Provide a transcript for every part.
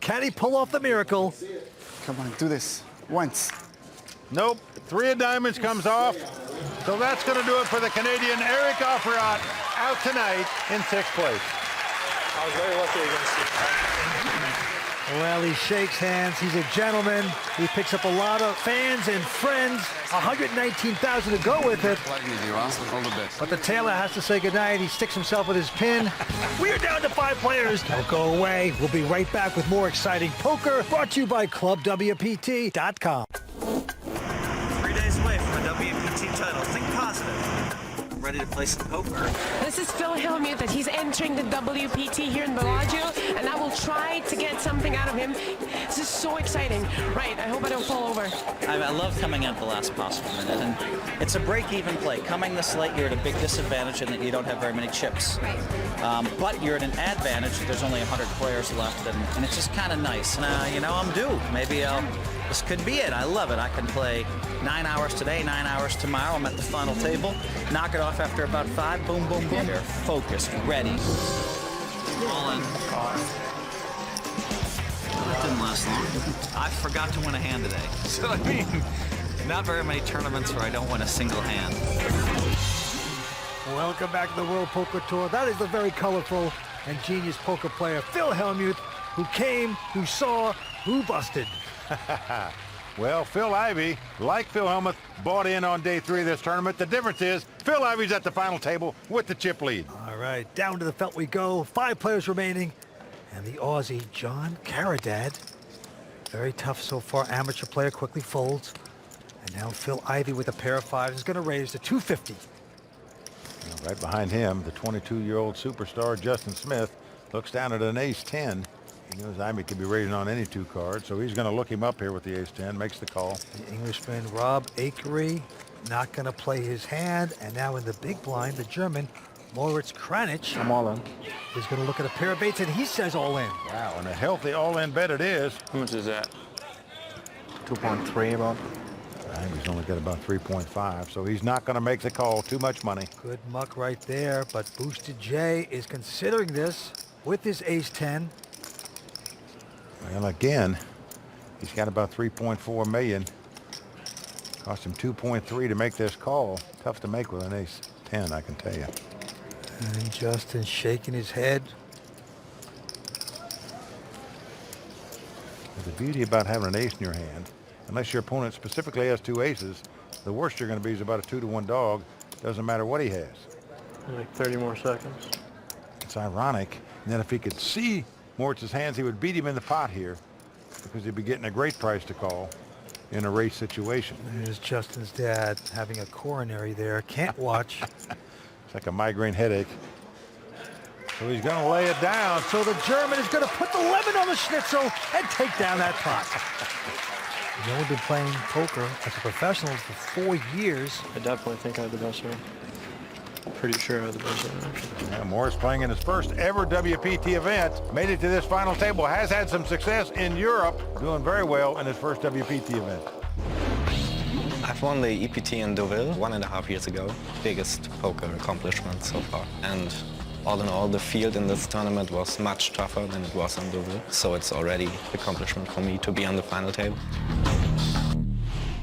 Can he pull off the miracle? Come on, do this. Once. Nope. 3 of diamonds comes off. So that's going to do it for the Canadian Eric Offriat, out tonight in 6th place. I was very lucky against you. Well, he shakes hands. He's a gentleman. He picks up a lot of fans and friends. 119,000 to go with it. All the best. But the tailor has to say goodnight. He sticks himself with his pin. We are down to 5 players. Don't go away. We'll be right back with more exciting poker, brought to you by ClubWPT.com. 3 days away from a WPT title. Think positive. I'm ready to play some poker. This is Phil Hellmuth that he's entering the WPT here in Bellagio, and I will try to get something out of him. This is so exciting. Right, I hope I don't fall over. I love coming at the last possible minute, and it's a break-even play. Coming this late, you're at a big disadvantage in that you don't have very many chips. Right. But you're at an advantage. There's only 100 players left, and it's just kind of nice. And, you know, I'm due. Maybe this could be it. I love it. I can play 9 hours today, 9 hours tomorrow. I'm at the final table. Knock it off after about 5. Boom, boom, boom. They're focused, ready. All in. That didn't last long. I forgot to win a hand today. So, I mean, not very many tournaments where I don't win a single hand. Welcome back to the World Poker Tour. That is the very colorful and genius poker player, Phil Hellmuth, who came, who saw, who busted. Well, Phil Ivey, like Phil Hellmuth, bought in on day 3 of this tournament. The difference is Phil Ivey's at the final table with the chip lead. All right, down to the felt we go. 5 players remaining. And the Aussie, John Carreradecaballos. Very tough so far. Amateur player quickly folds. And now Phil Ivey with a pair of 5s is going to raise to 250. Right behind him, the 22-year-old superstar, Justin Smith, looks down at an ace-10. He knows Ivey could be raising on any 2 cards, so he's going to look him up here with the ace-10, makes the call. The Englishman, Rob Akery, not going to play his hand. And now in the big blind, the German, Moritz Kranich. I'm all in. He's going to look at a pair of baits, and he says all in. Wow, and a healthy all-in bet it is. How much is that? 2.3 about. Ivey's only got about 3.5, so he's not going to make the call. Too much money. Good muck right there, but Boosted J is considering this with his ace-10. Well, again, he's got about 3.4 million. Cost him 2.3 to make this call. Tough to make with an ace-10, I can tell you. And Justin shaking his head. The beauty about having an ace in your hand, unless your opponent specifically has 2 aces, the worst you're going to be is about a 2-to-1 dog. Doesn't matter what he has. Like 30 more seconds. It's ironic. And then if he could see Moritz's hands, he would beat him in the pot here because he'd be getting a great price to call in a race situation. There's Justin's dad having a coronary there. Can't watch. It's like a migraine headache. So he's going to lay it down. So the German is going to put the lemon on the schnitzel and take down that pot. He's only been playing poker as a professional for 4 years. I definitely think I had the best one. Pretty sure I had the best one, actually. Yeah, Morris playing in his first ever WPT event. Made it to this final table. Has had some success in Europe. Doing very well in his first WPT event. I've won the EPT in Deauville 1.5 years ago. Biggest poker accomplishment so far. And all in all, the field in this tournament was much tougher than it was in Deauville. So it's already an accomplishment for me to be on the final table.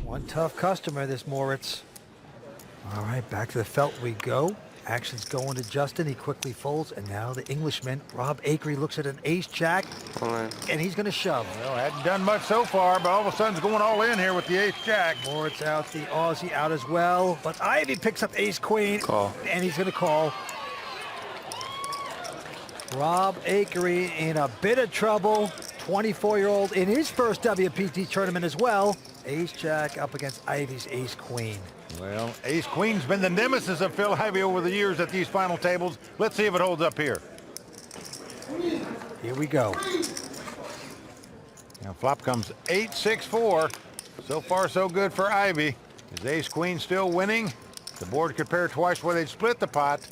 One tough customer, this Moritz. All right, back to the felt we go. Action's going to Justin. He quickly folds. And now the Englishman, Rob Akery, looks at an ace-jack. And he's going to shove. Well, hadn't done much so far, but all of a sudden going all in here with the ace-jack. Moritz out, the Aussie out as well. But Ivey picks up ace-queen. Call. And he's going to call. Rob Akery in a bit of trouble. 24-year-old in his first WPT tournament as well. Ace-jack up against Ivey's ace-queen. Well, ace-queen's been the nemesis of Phil Ivey over the years at these final tables. Let's see if it holds up here. Here we go. Now flop comes 8-6-4. So far, so good for Ivey. Is ace-queen still winning? The board could pair twice where they'd split the pot.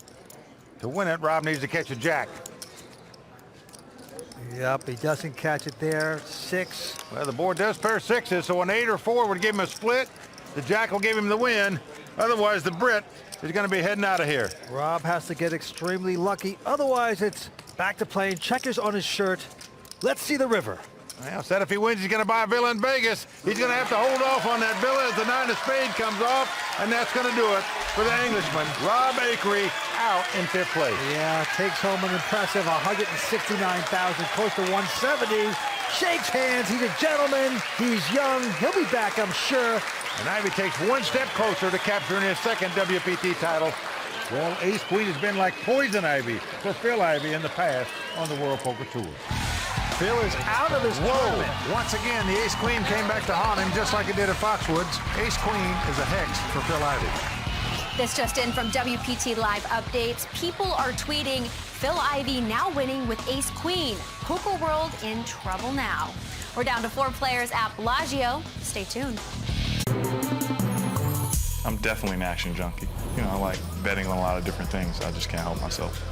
To win it, Rob needs to catch a jack. Yep, he doesn't catch it there. 6. Well, the board does pair 6s, so an 8 or 4 would give him a split. The jack will give him the win. Otherwise, the Brit is going to be heading out of here. Rob has to get extremely lucky. Otherwise, it's back to playing checkers on his shirt Let's see the river. Well, said if he wins, he's going to buy a villa in Vegas. He's going to have to hold off on that villa as the 9 of spades comes off, and that's going to do it for the Englishman. Rob Akery out in 5th place. Yeah, takes home an impressive 169,000, close to 170. Shakes hands. He's a gentleman. He's young. He'll be back, I'm sure. And Ivy takes one step closer to capturing his 2nd WPT title. Well, Ace Queen has been like poison ivy for Phil Ivey in the past on the World Poker Tour. Phil is out of this tournament. Once again, the Ace Queen came back to haunt him just like it did at Foxwoods. Ace Queen is a hex for Phil Ivey. This just in from WPT Live updates. People are tweeting Phil Ivey now winning with Ace Queen. Poker world in trouble now. We're down to 4 players at Bellagio. Stay tuned. I'm definitely an action junkie. You know, I like betting on a lot of different things. I just can't help myself.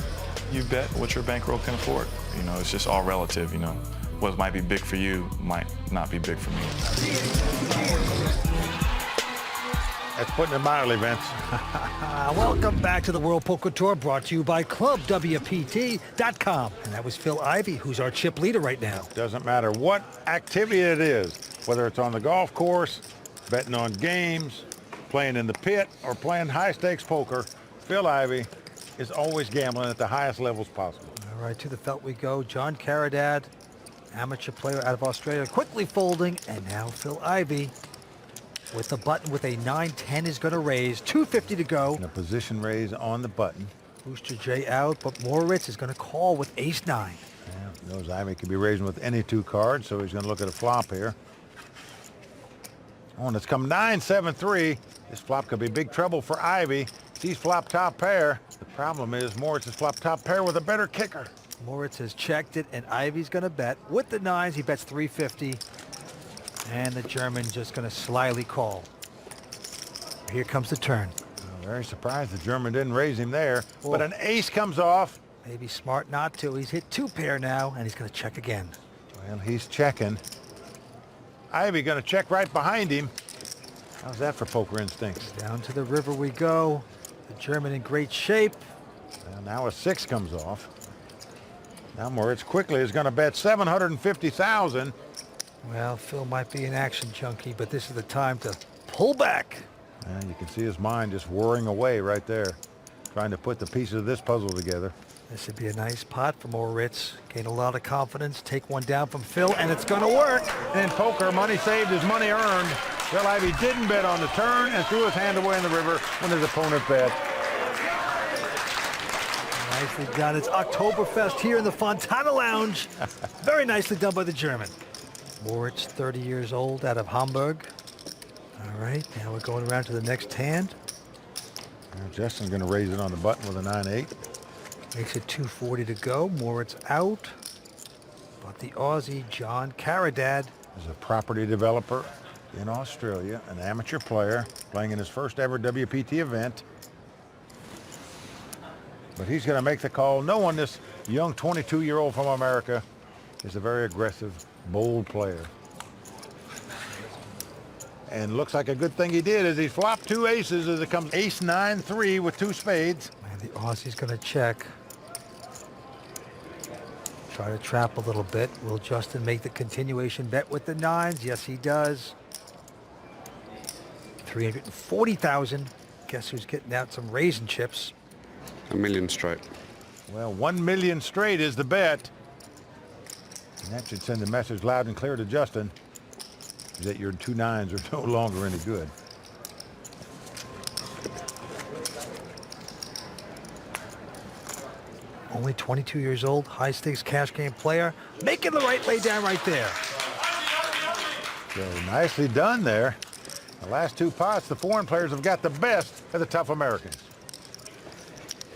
You bet what your bankroll can afford. You know, it's just all relative, you know. What might be big for you might not be big for me. That's putting it mildly, Vince. Welcome back to the World Poker Tour, brought to you by ClubWPT.com. And that was Phil Ivey, who's our chip leader right now. Doesn't matter what activity it is, whether it's on the golf course, betting on games, playing in the pit, or playing high-stakes poker, Phil Ivey is always gambling at the highest levels possible. All right, to the felt we go. John Carreradecaballos, amateur player out of Australia, quickly folding. And now Phil Ivey with the button with a 9-10 is going to raise. 250 to go. And a position raise on the button. Booster J out, but Moritz is going to call with ace-9. Yeah, knows Ivey could be raising with any 2 cards, so he's going to look at a flop here. Oh, and it's come 9-7-3. This flop could be big trouble for Ivey. He's flop top pair. The problem is Moritz is flop top pair with a better kicker. Moritz has checked it, and Ivey's going to bet. With the 9s, he bets 350. And the German just going to slyly call. Here comes the turn. I'm very surprised the German didn't raise him there. Oh. But an ace comes off. Maybe smart not to. He's hit 2 pair now, and he's going to check again. Well, he's checking. Ivey going to check right behind him. How's that for poker instincts? Down to the river we go. The German in great shape. And now a 6 comes off. Now Moritz quickly is going to bet 750,000. Well, Phil might be an action junkie, but this is the time to pull back. And you can see his mind just whirring away right there, trying to put the pieces of this puzzle together. This would be a nice pot for Moritz. Gain a lot of confidence. Take one down from Phil, and it's going to work. In poker, money saved is money earned. Phil Ivey didn't bet on the turn and threw his hand away in the river when his opponent bet. Nicely done. It's Oktoberfest here in the Fontana Lounge. Very nicely done by the German. Moritz, 30 years old, out of Hamburg. All right, now we're going around to the next hand. Now Justin's going to raise it on the button with a 9-8. Makes it 240 to go. Moritz out. But the Aussie, John Carreradecaballos, is a property developer in Australia, an amateur player, playing in his first ever WPT event. But he's going to make the call. No one, this young 22-year-old from America, is a very aggressive, bold player. And looks like a good thing he did as he flopped 2 aces as it comes ace-9-3 with 2 spades. Man, the Aussie's going to check. Try to trap a little bit. Will Justin make the continuation bet with the 9s? Yes, he does. 340,000. Guess who's getting out some raisin chips? $1 million straight. Well, 1 million straight is the bet. And that should send a message loud and clear to Justin that your 2 9s are no longer any good. Only 22 years old, high-stakes cash game player, making the right lay down right there. So nicely done there. The last 2 pots, the foreign players have got the best of the tough Americans.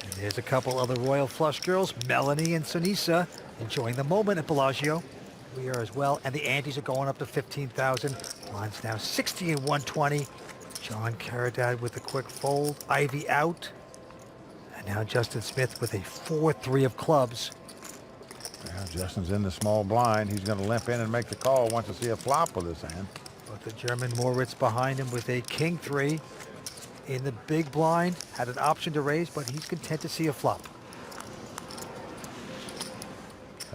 And there's a couple other Royal Flush girls, Melanie and Sunisa, enjoying the moment at Bellagio. We are as well, and the antes are going up to 15,000. Line's now 60 and 120. John Carreradecaballos with a quick fold. Ivey out. And now Justin Smith with a 4-3 of clubs. Now Justin's in the small blind. He's going to limp in and make the call. Wants to see a flop with his hand. But the German Moritz behind him with a king-3 in the big blind. Had an option to raise, but he's content to see a flop.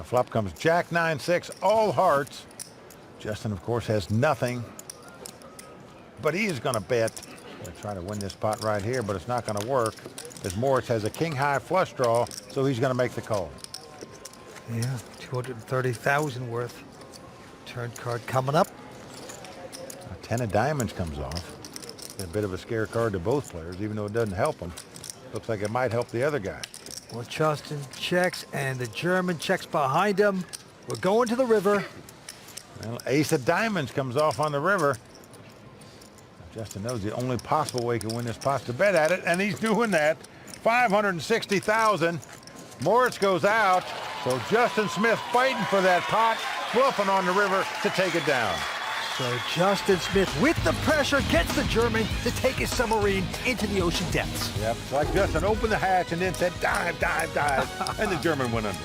The flop comes Jack 9-6, all hearts. Justin, of course, has nothing, but he is going to bet. Going to try to win this pot right here, but it's not going to work as Moritz has a king-high flush draw, so he's going to make the call. Yeah, 230,000 worth. Turn card coming up. A 10 of diamonds comes off. A bit of a scare card to both players, even though it doesn't help them. Looks like it might help the other guy. Well, Justin checks, and the German checks behind him. We're going to the river. Well, ace of diamonds comes off on the river. Justin knows the only possible way he can win this pot is to bet at it, and he's doing that. 560,000. Moritz goes out, so Justin Smith fighting for that pot, bluffing on the river to take it down. So Justin Smith, with the pressure, gets the German to take his submarine into the ocean depths. Yep, it's like Justin opened the hatch and then said, dive, dive, dive, and the German went under.